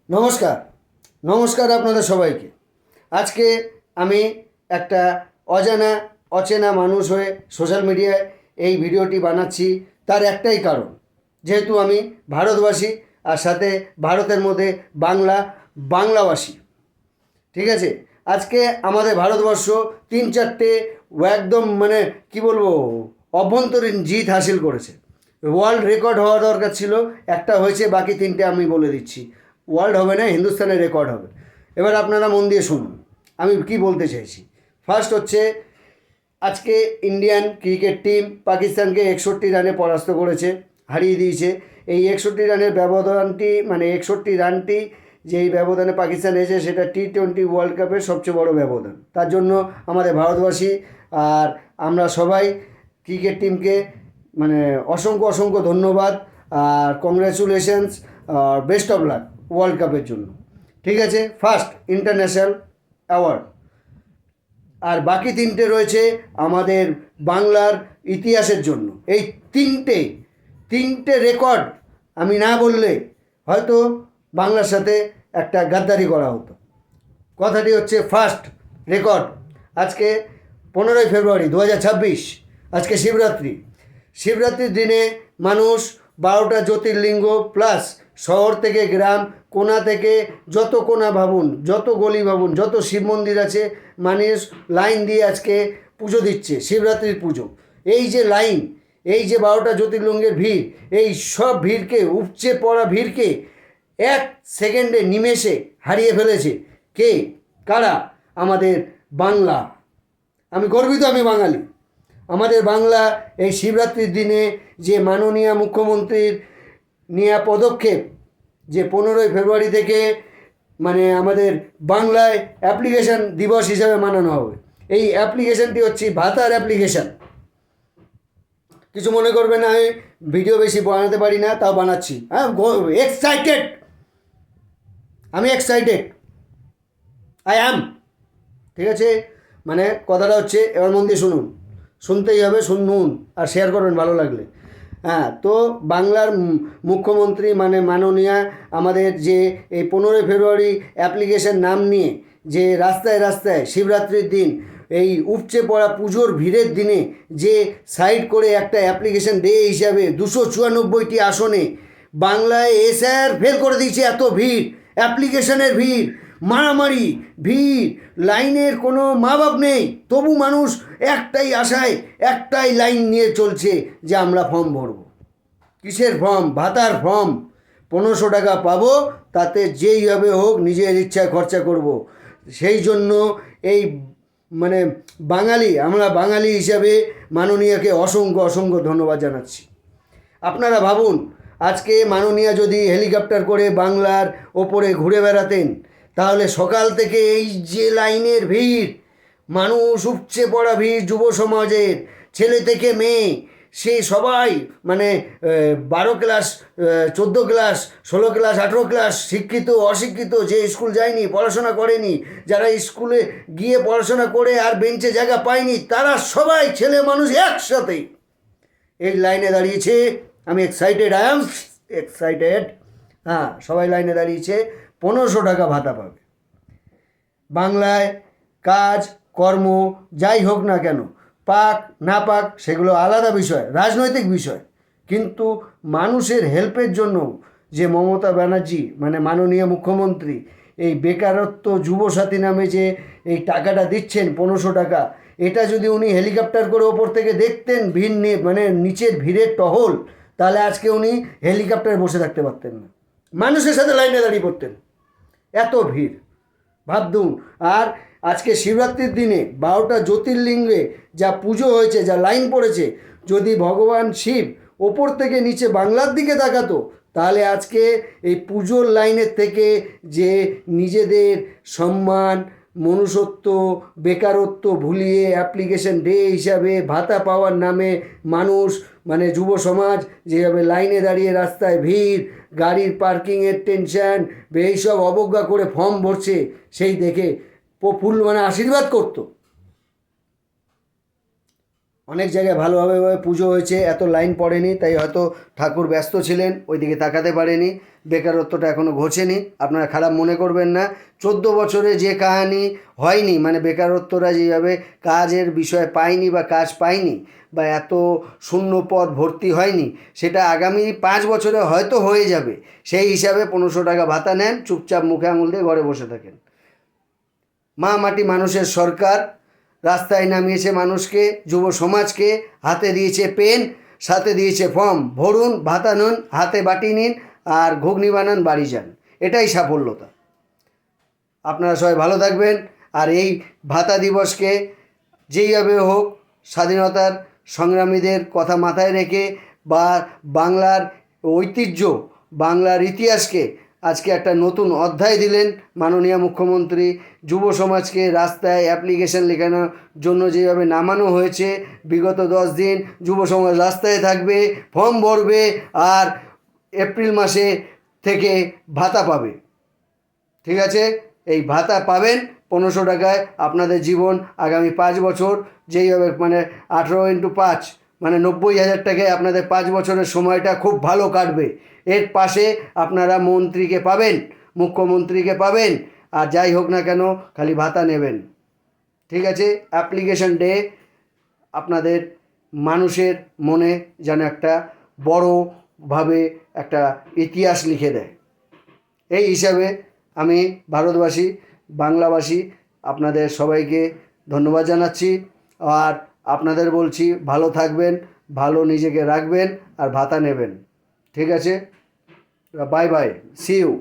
নমস্কার নমস্কার আপনাদের সবাইকে। আজকে আমি একটা অচেনা মানুষ হয়ে সোশ্যাল মিডিয়ায় এই ভিডিওটি বানাচ্ছি। তার একটাই কারণ, যেহেতু আমি ভারতবাসী আর সাথে ভারতের মধ্যে বাংলাভাষী। ঠিক আছে, আজকে আমাদের ভারতবর্ষ 3-4টে একদম কি বলবো অভ্যন্তরীণ জিত হাসিল করেছে। ওয়ার্ল্ড রেকর্ড হওয়া দরকার ছিল, একটা হয়েছে, বাকি 3টে আমি বলে দিচ্ছি। ওয়ার্ল্ড হবে না, হিন্দুস্তানের রেকর্ড হবে। এবার আপনারা মন দিয়ে শুনুন আমি কি বলতে চাইছি। ফার্স্ট হচ্ছে, আজকে ইন্ডিয়ান ক্রিকেট টিম পাকিস্তানকে 61 রানে পরাস্ত করেছে, হারিয়ে দিয়েছে। এই 61 রানের ব্যবধানটি 61 রানটি যেই ব্যবধানে পাকিস্তান এসেছে সেটা T20 ওয়ার্ল্ড কাপের সবচেয়ে বড় ব্যবধান। তার জন্য আমাদের ভারতবাসী আর আমরা সবাই ক্রিকেট টিমকে অসংখ্য ধন্যবাদ আর কংগ্রাচুলেশনস আর বেস্ট অফ লাক ওয়ার্ল্ড কাপের জন্য। ঠিক আছে, ফার্স্ট ইন্টারন্যাশনাল অ্যাওয়ার্ড। আর বাকি 3টে রয়েছে আমাদের বাংলার ইতিহাসের জন্য। এই তিনটে রেকর্ড আমি না বললে হয়তো বাংলার সাথে একটা গাদ্দারি করা হতো। কথাটি হচ্ছে, ফার্স্ট রেকর্ড, আজকে 15ই ফেব্রুয়ারি 2026, আজকে শিবরাত্রির দিনে মানুষ 12টা জ্যোতির্লিঙ্গ প্লাস শহর থেকে গ্রাম, কোণা থেকে যত কোণা ভাবুন, যত গলি ভাবুন, যত শিব মন্দির আছে, মানুষ লাইন দিয়ে আজকে পুজো দিচ্ছে, শিবরাত্রির পুজো। এই যে লাইন, এই যে 12টা জ্যোতির্লিঙ্গের ভিড়, এই সব ভিড়কে, উপচে পড়া ভিড়কে 1 সেকেন্ডে নিমেষে হারিয়ে ফেলেছে কে, কারা? আমাদের বাংলা। আমি গর্বিত, আমি বাঙালি। আমাদের বাংলা এই শিবরাত্রির দিনে যে মাননীয় মুখ্যমন্ত্রীর নেওয়া পদক্ষেপ, যে 15ই ফেব্রুয়ারি থেকে আমাদের বাংলায় অ্যাপ্লিকেশন দিবস হিসাবে মানানো হবে। এই অ্যাপ্লিকেশনটি হচ্ছে ভাতার অ্যাপ্লিকেশন। কিছু মনে করবে না, আমি ভিডিও বেশি বানাতে পারি না, তাও বানাচ্ছি। হ্যাঁ, এক্সাইটেড, আমি এক্সাইটেড, আই অ্যাম। ঠিক আছে, কথাটা হচ্ছে, এবার মন দিয়ে শুনুন, শুনতেই হবে, শুনুন আর শেয়ার করবেন ভালো লাগলে। হ্যাঁ, তো বাংলার মুখ্যমন্ত্রী মাননীয়া আমাদের যে এই 15ই ফেব্রুয়ারি অ্যাপ্লিকেশন নাম নিয়ে যে রাস্তায় রাস্তায় শিবরাত্রির দিন এই উপচে পড়া পুজোর ভিড়ের দিনে যে সাইড করে একটা অ্যাপ্লিকেশন ডে হিসাবে 294টি আসনে বাংলায় এসআর ফেল করে দিয়েছে। এত ভিড়, অ্যাপ্লিকেশনের ভিড়, মারামারি, ভিড়, লাইনের কোনো মা বাপ নেই, তবু মানুষ একটাই আশায়, একটাই লাইন নিয়ে চলছে যে আমরা ফর্ম ভরব। কিসের ফর্ম? ভাতার ফর্ম। 1500 টাকা পাবো, তাতে যেইভাবে হোক নিজের ইচ্ছায় খরচা করব। সেই জন্য এই আমরা বাঙালি হিসাবে মাননীয়কে অসংখ্য ধন্যবাদ জানাচ্ছি। আপনারা ভাবুন, আজকে মাননীয়া যদি হেলিকপ্টার করে বাংলার ওপরে ঘুরে বেড়াতেন, তাহলে সকাল থেকে এই যে লাইনের ভিড়, মানুষ উপচে পড়া ভিড়, যুব সমাজের ছেলে থেকে মেয়ে, সে সবাই 12 ক্লাস, 14 ক্লাস, 16 ক্লাস, 18 ক্লাস, শিক্ষিত অশিক্ষিত, যে স্কুল যায়নি, পড়াশোনা করেনি, যারা স্কুলে গিয়ে পড়াশোনা করে আর বেঞ্চে জায়গা পায়নি, তারা সবাই ছেলে মানুষ একসাথে এই লাইনে দাঁড়িয়েছে। আমি এক্সাইটেড, আই অ্যাম এক্সাইটেড। হ্যাঁ, সবাই লাইনে দাঁড়িয়েছে, 1500 টাকা ভাতা পাবে। বাংলায় কাজ কর্ম যাই হোক না কেন, পাক না পাক সেগুলো আলাদা বিষয়, রাজনৈতিক বিষয়, কিন্তু মানুষের হেল্পের জন্য যে মমতা ব্যানার্জি মাননীয় মুখ্যমন্ত্রী এই বেকারত্ব যুবসাথী নামে যে এই টাকাটা দিচ্ছেন 1500 টাকা, এটা যদি উনি হেলিকপ্টার করে ওপর থেকে দেখতেন, ভিড় নিয়ে নিচের ভিড়ের টহল, তাহলে আজকে উনি হেলিকপ্টারে বসে থাকতে পারতেন না, মানুষের সাথে লাইনে দাঁড়িয়ে পড়তেন। এত ভিড় ভাবতুন। আর আজকে শিবরাত্রির দিনে 12টা জ্যোতির্লিঙ্গে যা পুজো হয়েছে, যা লাইন পড়েছে, যদি ভগবান শিব ওপর থেকে নিচে বাংলার দিকে তাকাতো, তাহলে আজকে এই পুজোর লাইনের থেকে যে নিজেদের সম্মান, মনুষ্যত্ব, বেকারত্ব ভুলিয়ে অ্যাপ্লিকেশন ডে হিসাবে ভাতা পাওয়ার নামে মানুষ যুব সমাজ যেভাবে লাইনে দাঁড়িয়ে রাস্তায় ভিড়, গাড়ির পার্কিংয়ের টেনশন, এইসব অবজ্ঞা করে ফর্ম ভরছে, সেই দেখে ফুল আশীর্বাদ করতো। অনেক জায়গায় ভালোভাবে পুজো হয়েছে, এত লাইন পড়েনি, তাই হয়তো ঠাকুর ব্যস্ত ছিলেন, ওইদিকে তাকাতে পারেনি, বেকারত্বটা এখনও ঘোচেনি। আপনারা খারাপ মনে করবেন না। 14 বছরে যে কাহিনি হয়নি, মানে বেকারত্বরা যেভাবে কাজের বিষয় পায়নি বা কাজ পায়নি বা এত শূন্য পদ ভর্তি হয়নি, সেটা আগামী 5 বছরে হয়তো হয়ে যাবে। সেই হিসাবে 1500 টাকা ভাতা নেন, চুপচাপ মুখে আঙুল দিয়ে ঘরে বসে থাকেন। মা মাটি মানুষের সরকার রাস্তায় নামিয়েছে মানুষকে, যুব সমাজকে, হাতে দিয়েছে পেন, সাথে দিয়েছে ফর্ম, ভরুন, ভাতা নিন, হাতে বাটি নিন, আর ঘুগনি বানান, বাড়ি যান। এটাই সাফল্যতা। আপনারা সবাই ভালো থাকবেন। আর এই ভাতা দিবসকে যেইভাবে হোক স্বাধীনতার সংগ্রামীদের কথা মাথায় রেখে বা বাংলার ঐতিহ্য, বাংলার ইতিহাসকে আজকে একটা নতুন অধ্যায় দিলেন মাননীয় মুখ্যমন্ত্রী। যুব সমাজকে রাস্তায় অ্যাপ্লিকেশন লেখানোর জন্য যেভাবে নামানো হয়েছে, বিগত 10 দিন যুব সমাজ রাস্তায় থাকবে, ফর্ম ভরবে, আর এপ্রিল মাসে থেকে ভাতা পাবে। ঠিক আছে, এই ভাতা পাবেন 1500 টাকায়। আপনাদের জীবন আগামী 5 বছর যেইভাবে, মানে 18x5 মানে 90,000 টাকায় আপনাদের 5 বছরের সময়টা খুব ভালো কাটবে। এর পাশে আপনারা মন্ত্রীকে পাবেন, মুখ্যমন্ত্রীকে পাবেন, আর যাই হোক না কেন খালি ভাতা নেবেন। ঠিক আছে, অ্যাপ্লিকেশন ডে আপনাদের মানুষের মনে যেন একটা বড়োভাবে একটা ইতিহাস লিখে দেয়। এই হিসাবে আমি ভারতবাসী, বাংলাভাষী আপনাদের সবাইকে ধন্যবাদ জানাচ্ছি। আর আপনাদের বলছি ভালো থাকবেন, ভালো নিজেকে রাখবেন, আর ভাতা নেবেন। ঠিক আছে, বাই বাই, সি ইউ।